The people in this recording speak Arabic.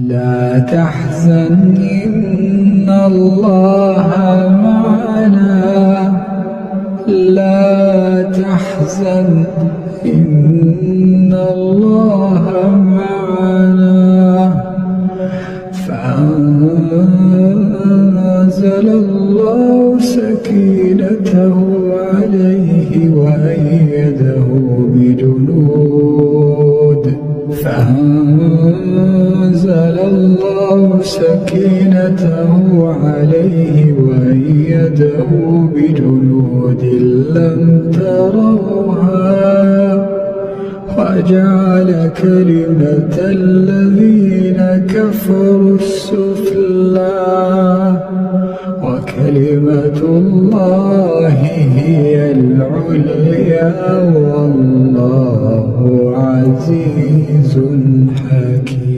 لا تحزن إن الله معنا، لا تحزن إن الله معنا. فأنزل الله سكينته عليه وأيده بجنود، فأنزل الله سكينته عليه وأيده بجنود لم تروها، وجعل كلمة الذين كفروا السفلى، وكلمة الله هي العليا، والله عزيز حكيم.